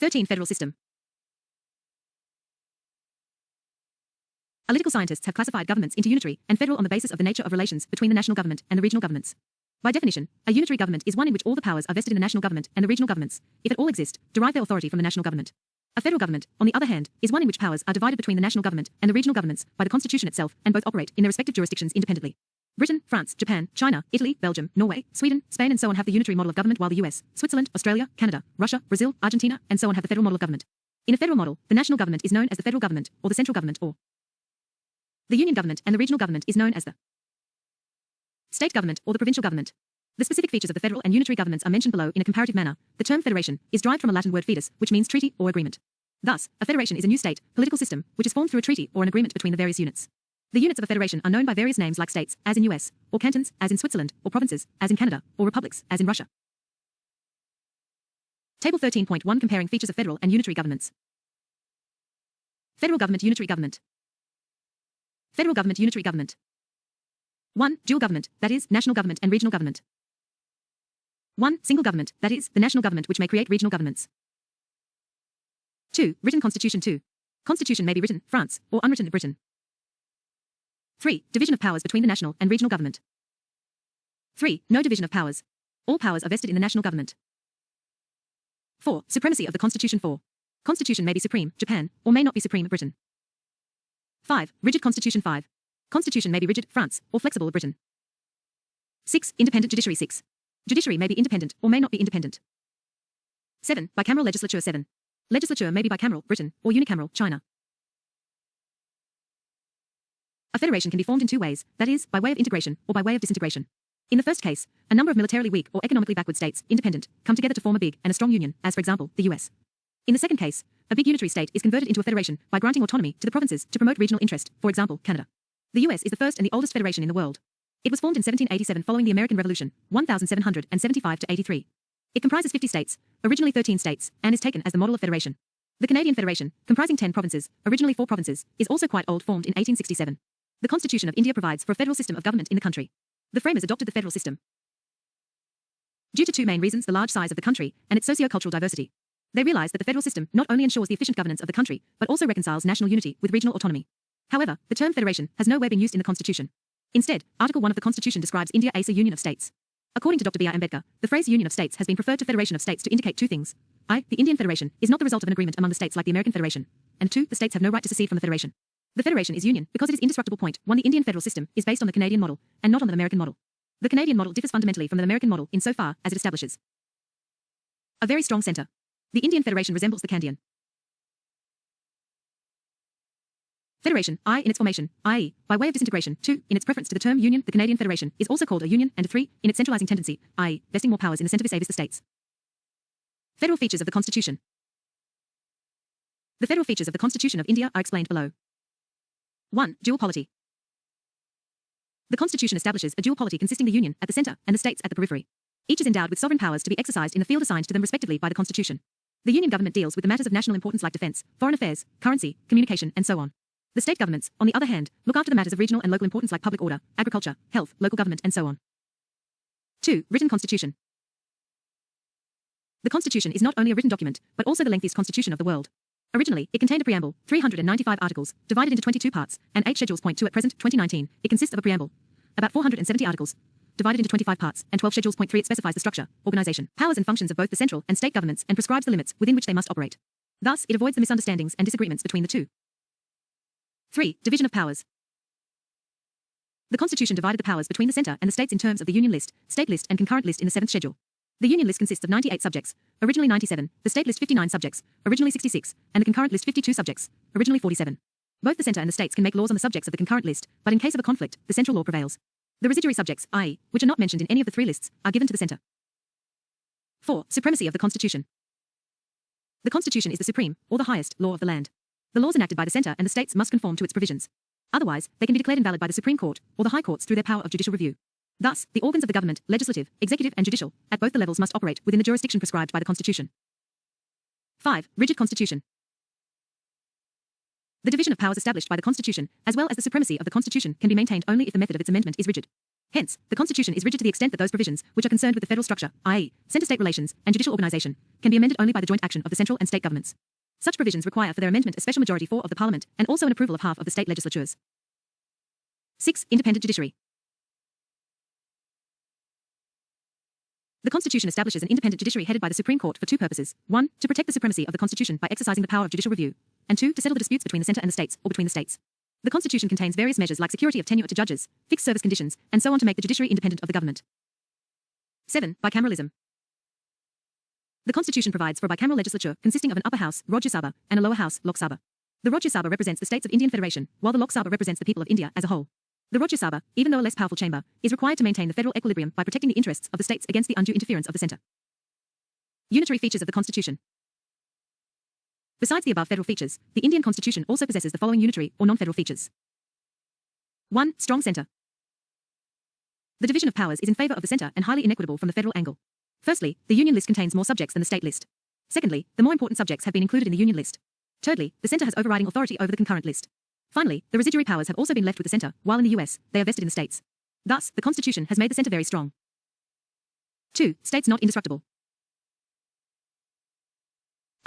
13. Federal system. Political scientists have classified governments into unitary and federal on the basis of the nature of relations between the national government and the regional governments. By definition, a unitary government is one in which all the powers are vested in the national government and the regional governments, if at all exist, derive their authority from the national government. A federal government, on the other hand, is one in which powers are divided between the national government and the regional governments by the constitution itself and both operate in their respective jurisdictions independently. Britain, France, Japan, China, Italy, Belgium, Norway, Sweden, Spain and so on have the unitary model of government, while the US, Switzerland, Australia, Canada, Russia, Brazil, Argentina and so on have the federal model of government. In a federal model, the national government is known as the federal government or the central government, or the union government, and the regional government is known as the state government or the provincial government. The specific features of the federal and unitary governments are mentioned below in a comparative manner. The term federation is derived from a Latin word fidus, which means treaty or agreement. Thus, a federation is a new state, political system, which is formed through a treaty or an agreement between the various units. The units of a federation are known by various names like states, as in US, or cantons, as in Switzerland, or provinces, as in Canada, or republics, as in Russia. Table 13.1 Comparing features of federal and unitary governments. Federal government, unitary government. Federal government, unitary government. 1. Dual government, that is, national government and regional government. 1. Single government, that is, the national government which may create regional governments. 2. Written constitution. 2. Constitution may be written, France, or unwritten, Britain. 3. Division of powers between the national and regional government. 3. No division of powers. All powers are vested in the national government. 4. Supremacy of the Constitution. 4. Constitution may be supreme, Japan, or may not be supreme, Britain. 5. Rigid Constitution. 5. Constitution may be rigid, France, or flexible, Britain. 6. Independent judiciary. 6. Judiciary may be independent or may not be independent. 7. Bicameral legislature. 7. Legislature may be bicameral, Britain, or unicameral, China. A federation can be formed in two ways, that is, by way of integration or by way of disintegration. In the first case, a number of militarily weak or economically backward states, independent, come together to form a big and a strong union, as for example, the US. In the second case, a big unitary state is converted into a federation by granting autonomy to the provinces to promote regional interest, for example, Canada. The US is the first and the oldest federation in the world. It was formed in 1787 following the American Revolution, 1775 to 83. It comprises 50 states, originally 13 states, and is taken as the model of federation. The Canadian Federation, comprising 10 provinces, originally 4 provinces, is also quite old, formed in 1867. The Constitution of India provides for a federal system of government in the country. The framers adopted the federal system due to two main reasons: the large size of the country and its socio-cultural diversity. They realized that the federal system not only ensures the efficient governance of the country, but also reconciles national unity with regional autonomy. However, the term federation has nowhere been used in the Constitution. Instead, Article 1 of the Constitution describes India as a union of states. According to Dr. B.R. Ambedkar, the phrase union of states has been preferred to federation of states to indicate two things. I, the Indian Federation, is not the result of an agreement among the states like the American Federation. And 2, the states have no right to secede from the federation. The federation is union because it is indestructible. Point 1. The Indian federal system is based on the Canadian model, and not on the American model. The Canadian model differs fundamentally from the American model insofar as it establishes a very strong center. The Indian Federation resembles the Canadian Federation, I, in its formation, i.e., by way of disintegration. 2, in its preference to the term union, the Canadian Federation is also called a union, and 3, in its centralizing tendency, i.e., vesting more powers in the center vis-a-vis the states. Federal features of the Constitution. The federal features of the Constitution of India are explained below. 1. Dual polity. The Constitution establishes a dual polity consisting the union at the center and the states at the periphery. Each is endowed with sovereign powers to be exercised in the field assigned to them respectively by the Constitution. The union government deals with the matters of national importance like defense, foreign affairs, currency, communication, and so on. The state governments, on the other hand, look after the matters of regional and local importance like public order, agriculture, health, local government, and so on. 2. Written Constitution. The Constitution is not only a written document, but also the lengthiest constitution of the world. Originally, it contained a preamble, 395 articles, divided into 22 parts, and 8 schedules. 2. At present, 2019, it consists of a preamble, about 470 articles, divided into 25 parts, and 12 schedules. 3. It specifies the structure, organization, powers and functions of both the central and state governments and prescribes the limits within which they must operate. Thus, it avoids the misunderstandings and disagreements between the two. 3. Division of powers. The Constitution divided the powers between the center and the states in terms of the Union list, state list, and concurrent list in the 7th schedule. The Union list consists of 98 subjects, originally 97, the state list 59 subjects, originally 66, and the concurrent list 52 subjects, originally 47. Both the center and the states can make laws on the subjects of the concurrent list, but in case of a conflict, the central law prevails. The residuary subjects, i.e., which are not mentioned in any of the 3 lists, are given to the center. 4. Supremacy of the Constitution. The Constitution is the supreme, or the highest, law of the land. The laws enacted by the center and the states must conform to its provisions. Otherwise, they can be declared invalid by the Supreme Court or the High Courts through their power of judicial review. Thus, the organs of the government, legislative, executive, and judicial, at both the levels must operate within the jurisdiction prescribed by the Constitution. 5. Rigid Constitution. The division of powers established by the Constitution, as well as the supremacy of the Constitution, can be maintained only if the method of its amendment is rigid. Hence, the Constitution is rigid to the extent that those provisions, which are concerned with the federal structure, i.e., center-state relations and judicial organization, can be amended only by the joint action of the central and state governments. Such provisions require for their amendment a special majority 4 of the Parliament and also an approval of half of the state legislatures. 6. Independent judiciary. The Constitution establishes an independent judiciary headed by the Supreme Court for 2 purposes. 1. To protect the supremacy of the Constitution by exercising the power of judicial review. And 2. To settle the disputes between the centre and the states, or between the states. The Constitution contains various measures like security of tenure to judges, fixed service conditions, and so on to make the judiciary independent of the government. 7. Bicameralism. The Constitution provides for a bicameral legislature consisting of an upper house, Rajya Sabha, and a lower house, Lok Sabha. The Rajya Sabha represents the states of Indian Federation, while the Lok Sabha represents the people of India as a whole. The Rajya Sabha, even though a less powerful chamber, is required to maintain the federal equilibrium by protecting the interests of the states against the undue interference of the centre. Unitary features of the Constitution. Besides the above federal features, the Indian Constitution also possesses the following unitary or non-federal features. 1. Strong centre. The division of powers is in favour of the centre and highly inequitable from the federal angle. Firstly, the union list contains more subjects than the state list. Secondly, the more important subjects have been included in the union list. Thirdly, the centre has overriding authority over the concurrent list. Finally, the residuary powers have also been left with the centre, while in the US, they are vested in the states. Thus, the Constitution has made the centre very strong. 2. States not indestructible.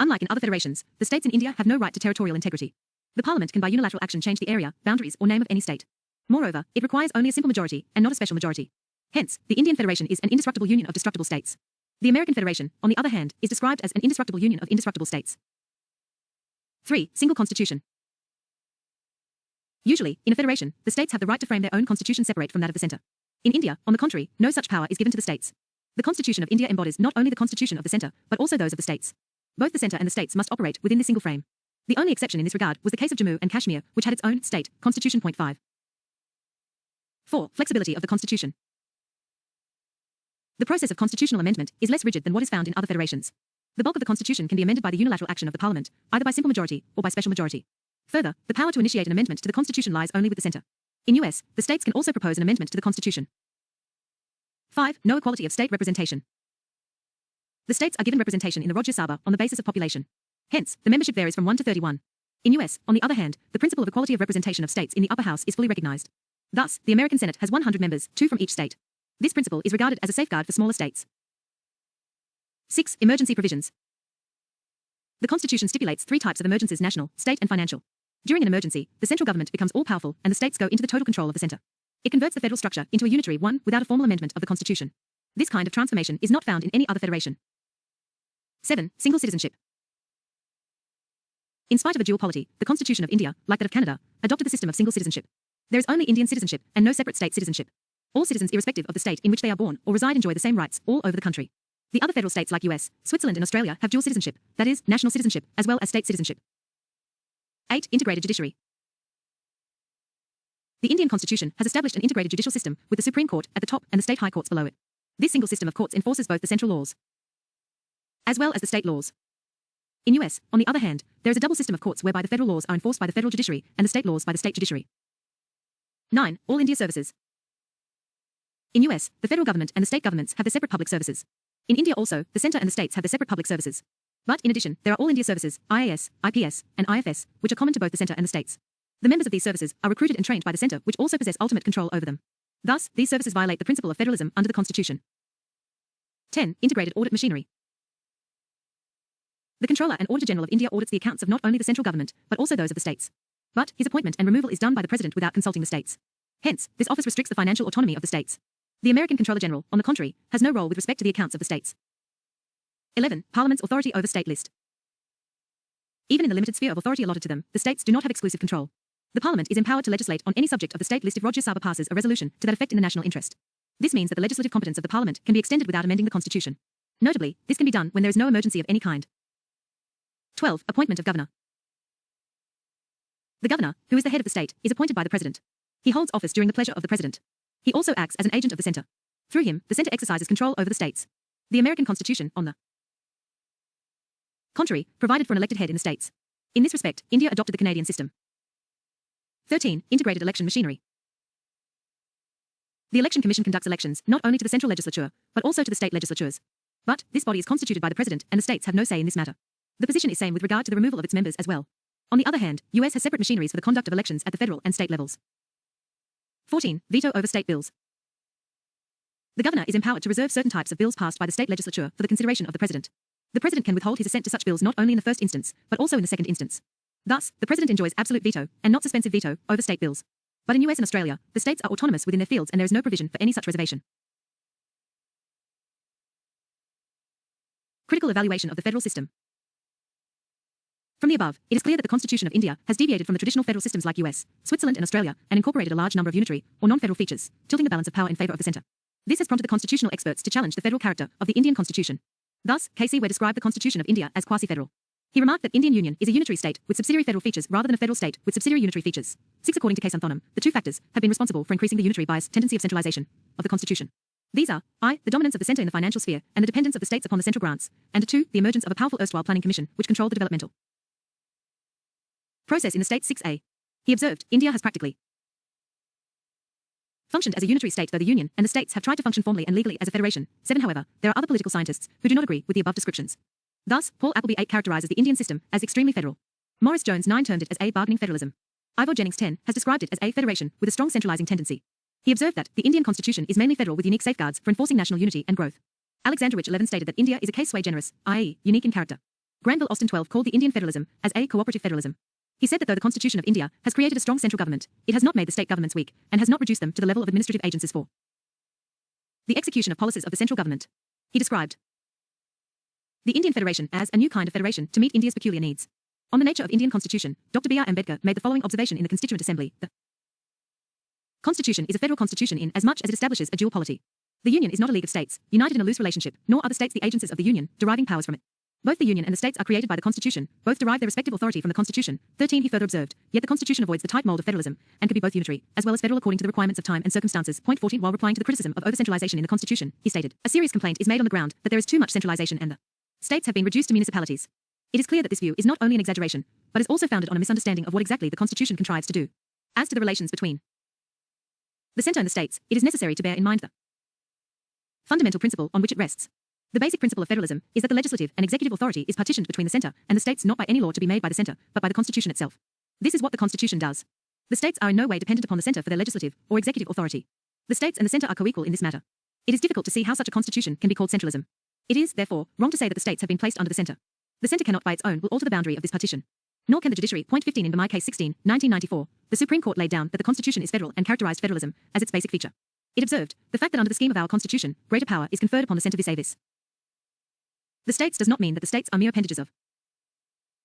Unlike in other federations, the states in India have no right to territorial integrity. The Parliament can by unilateral action change the area, boundaries, or name of any state. Moreover, it requires only a simple majority, and not a special majority. Hence, the Indian Federation is an indestructible union of destructible states. The American Federation, on the other hand, is described as an indestructible union of indestructible states. 3. Single constitution. Usually, in a federation, the states have the right to frame their own constitution separate from that of the centre. In India, on the contrary, no such power is given to the states. The Constitution of India embodies not only the constitution of the centre, but also those of the states. Both the centre and the states must operate within this single frame. The only exception in this regard was the case of Jammu and Kashmir, which had its own state constitution. 5. 4. Flexibility of the Constitution. The process of constitutional amendment is less rigid than what is found in other federations. The bulk of the Constitution can be amended by the unilateral action of the Parliament, either by simple majority or by special majority. Further, the power to initiate an amendment to the Constitution lies only with the centre. In US, the states can also propose an amendment to the Constitution. 5. No equality of state representation. The states are given representation in the Rajya Sabha on the basis of population. Hence, the membership varies from 1 to 31. In US, on the other hand, the principle of equality of representation of states in the upper house is fully recognized. Thus, the American Senate has 100 members, 2 from each state. This principle is regarded as a safeguard for smaller states. 6. Emergency provisions. The Constitution stipulates 3 types of emergencies: national, state, and financial. During an emergency, the central government becomes all-powerful and the states go into the total control of the centre. It converts the federal structure into a unitary one without a formal amendment of the Constitution. This kind of transformation is not found in any other federation. 7. Single citizenship. In spite of a dual polity, the Constitution of India, like that of Canada, adopted the system of single citizenship. There is only Indian citizenship and no separate state citizenship. All citizens irrespective of the state in which they are born or reside enjoy the same rights all over the country. The other federal states like US, Switzerland and Australia have dual citizenship, that is, national citizenship, as well as state citizenship. 8. Integrated judiciary. The Indian Constitution has established an integrated judicial system with the Supreme Court at the top and the state high courts below it. This single system of courts enforces both the central laws as well as the state laws. In US, on the other hand, there is a double system of courts whereby the federal laws are enforced by the federal judiciary and the state laws by the state judiciary. 9. All India services. In US, the federal government and the state governments have their separate public services. In India also, the centre and the states have their separate public services. But, in addition, there are All India services, IAS, IPS, and IFS, which are common to both the centre and the states. The members of these services are recruited and trained by the centre, which also possess ultimate control over them. Thus, these services violate the principle of federalism under the Constitution. 10. Integrated audit machinery. The Controller and Auditor General of India audits the accounts of not only the central government, but also those of the states. But, his appointment and removal is done by the President without consulting the states. Hence, this office restricts the financial autonomy of the states. The American Controller General, on the contrary, has no role with respect to the accounts of the states. 11. Parliament's authority over state list. Even in the limited sphere of authority allotted to them, the states do not have exclusive control. The Parliament is empowered to legislate on any subject of the state list if Rajya Sabha passes a resolution to that effect in the national interest. This means that the legislative competence of the Parliament can be extended without amending the Constitution. Notably, this can be done when there is no emergency of any kind. 12. Appointment of Governor. The Governor, who is the head of the state, is appointed by the President. He holds office during the pleasure of the President. He also acts as an agent of the centre. Through him, the centre exercises control over the states. The American Constitution, on the contrary, provided for an elected head in the states. In this respect, India adopted the Canadian system. 13. Integrated election machinery. The Election Commission conducts elections not only to the central legislature, but also to the state legislatures. But, this body is constituted by the President and the states have no say in this matter. The position is same with regard to the removal of its members as well. On the other hand, US has separate machineries for the conduct of elections at the federal and state levels. 14. Veto over state bills. The governor is empowered to reserve certain types of bills passed by the state legislature for the consideration of the president. The president can withhold his assent to such bills not only in the first instance, but also in the second instance. Thus, the president enjoys absolute veto, and not suspensive veto, over state bills. But in US and Australia, the states are autonomous within their fields and there is no provision for any such reservation. Critical evaluation of the federal system. From the above, it is clear that the Constitution of India has deviated from the traditional federal systems like US, Switzerland and Australia, and incorporated a large number of unitary or non-federal features, tilting the balance of power in favor of the center. This has prompted the constitutional experts to challenge the federal character of the Indian Constitution. Thus, K.C. Ware described the Constitution of India as quasi-federal. He remarked that Indian Union is a unitary state with subsidiary federal features rather than a federal state with subsidiary unitary features. 6. According to K. the two factors have been responsible for increasing the unitary bias tendency of centralization of the Constitution. These are I. The dominance of the center in the financial sphere and the dependence of the states upon the central grants, and 2. The emergence of a powerful erstwhile planning commission which controlled the developmental process in the states. 6a. He observed, India has practically functioned as a unitary state, though the Union and the states have tried to function formally and legally as a federation. 7. However, there are other political scientists who do not agree with the above descriptions. Thus, Paul Appleby 8 characterizes the Indian system as extremely federal. Morris Jones 9 termed it as a bargaining federalism. Ivor Jennings 10 has described it as a federation with a strong centralizing tendency. He observed that the Indian constitution is mainly federal with unique safeguards for enforcing national unity and growth. Alexandrovich 11 stated that India is a case sui generis, i.e., unique in character. Granville Austin 12 called the Indian federalism as a cooperative federalism. He said that though the Constitution of India has created a strong central government, it has not made the state governments weak and has not reduced them to the level of administrative agencies for the execution of policies of the central government. He described the Indian Federation as a new kind of federation to meet India's peculiar needs. On the nature of Indian Constitution, Dr. B.R. Ambedkar made the following observation in the Constituent Assembly. The Constitution is a federal constitution in as much as it establishes a dual polity. The Union is not a league of states, united in a loose relationship, nor are the states the agencies of the Union, deriving powers from it. Both the Union and the states are created by the Constitution, both derive their respective authority from the Constitution. 13. He further observed, yet the Constitution avoids the type mold of federalism, and can be both unitary, as well as federal according to the requirements of time and circumstances. Point 14. While replying to the criticism of over-centralization in the Constitution, he stated, a serious complaint is made on the ground that there is too much centralization and the states have been reduced to municipalities. It is clear that this view is not only an exaggeration, but is also founded on a misunderstanding of what exactly the Constitution contrives to do. As to the relations between the center and the states, it is necessary to bear in mind the fundamental principle on which it rests. The basic principle of federalism is that the legislative and executive authority is partitioned between the center and the states not by any law to be made by the center, but by the Constitution itself. This is what the Constitution does. The states are in no way dependent upon the center for their legislative or executive authority. The states and the center are co-equal in this matter. It is difficult to see how such a constitution can be called centralism. It is, therefore, wrong to say that the states have been placed under the center. The center cannot by its own will alter the boundary of this partition. Nor can the judiciary. Point 15 in Bamai Case 16, 1994, the Supreme Court laid down that the Constitution is federal and characterized federalism as its basic feature. It observed, the fact that under the scheme of our Constitution, greater power is conferred upon the center vis a vis the states does not mean that the states are mere appendages of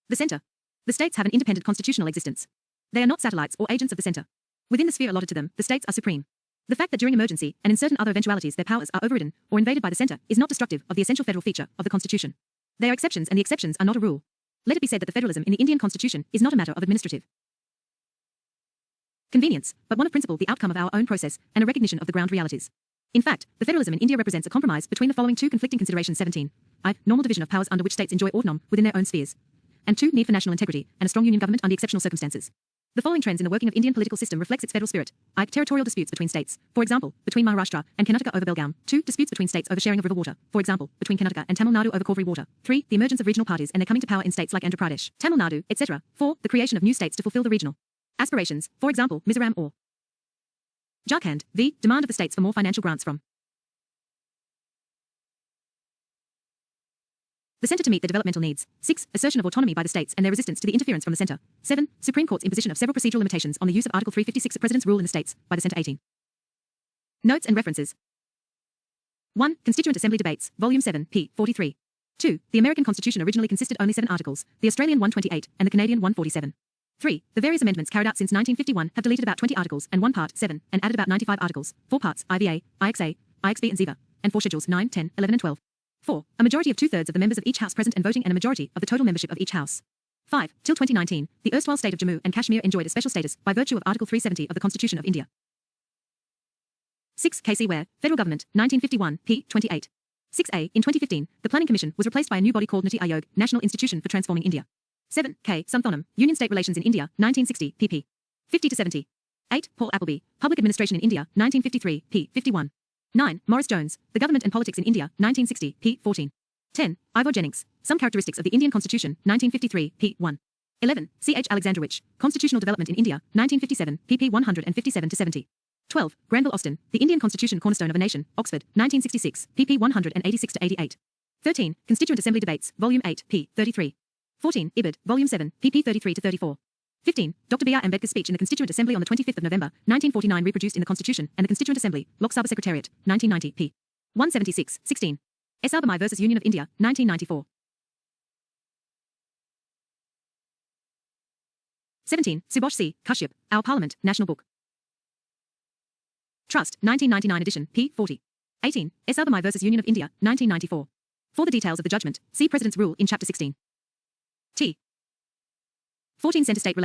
the center. The states have an independent constitutional existence. They are not satellites or agents of the center. Within the sphere allotted to them, the states are supreme. The fact that during emergency and in certain other eventualities their powers are overridden or invaded by the center is not destructive of the essential federal feature of the Constitution. They are exceptions and the exceptions are not a rule. Let it be said that the federalism in the Indian Constitution is not a matter of administrative convenience, but one of principle, the outcome of our own process, and a recognition of the ground realities. In fact, the federalism in India represents a compromise between the following two conflicting considerations. 17. I. Normal division of powers under which states enjoy autonomy within their own spheres. And 2. Need for national integrity and a strong union government under exceptional circumstances. The following trends in the working of Indian political system reflects its federal spirit. I. Territorial disputes between states. For example, between Maharashtra and Karnataka over Belgaum. 2. Disputes between states over sharing of river water. For example, between Karnataka and Tamil Nadu over Kaveri water. 3. The emergence of regional parties and their coming to power in states like Andhra Pradesh, Tamil Nadu, etc. 4. The creation of new states to fulfill the regional aspirations. For example, Mizoram or Jharkhand. The demand of the states for more financial grants from the center to meet their developmental needs. 6. Assertion of autonomy by the states and their resistance to the interference from the center. 7. Supreme Court's imposition of several procedural limitations on the use of Article 356 of President's rule in the states by the center. 18. Notes and references. 1. Constituent Assembly Debates, Volume 7, p. 43. 2. The American Constitution originally consisted only 7 articles, the Australian 128 and the Canadian 147. 3. The various amendments carried out since 1951 have deleted about 20 articles and 1 part, 7, and added about 95 articles, 4 parts, IVA, IXA, IXB and ZIVA, and 4 schedules, 9, 10, 11 and 12. 4. A majority of 2/3 of the members of each house present and voting and a majority of the total membership of each house. 5. Till 2019, the erstwhile state of Jammu and Kashmir enjoyed a special status by virtue of Article 370 of the Constitution of India. 6. K.C. Ware, Federal Government, 1951, p. 28. 6a. In 2015, the Planning Commission was replaced by a new body called Niti Aayog, National Institution for Transforming India. 7. K. Santhanam, Union-State Relations in India, 1960, pp. 50-70. 8. Paul Appleby, Public Administration in India, 1953, p. 51. 9. Morris Jones, The Government and Politics in India, 1960, p. 14. 10. Ivor Jennings, Some Characteristics of the Indian Constitution, 1953, p. 1. 11. C. H. Alexandrovich, Constitutional Development in India, 1957, pp. 157-70. 12. Granville Austin, The Indian Constitution Cornerstone of a Nation, Oxford, 1966, pp 186-88. 13. Constituent Assembly Debates, Volume 8, p. 33. 14. Ibid, Volume 7, pp 33-34. 15. Dr. B.R. Ambedkar's speech in the Constituent Assembly on the 25th of November, 1949 reproduced in the Constitution and the Constituent Assembly, Lok Sabha Secretariat, 1990, p. 176. 16. S. Albemarle vs. Union of India, 1994. 17. Subhash C. Kashyap, Our Parliament, National Book. Trust, 1999 edition, p. 40. 18. S. Albemarle vs. Union of India, 1994. For the details of the judgment, see President's Rule in Chapter 16. T. 14. Center State Relations.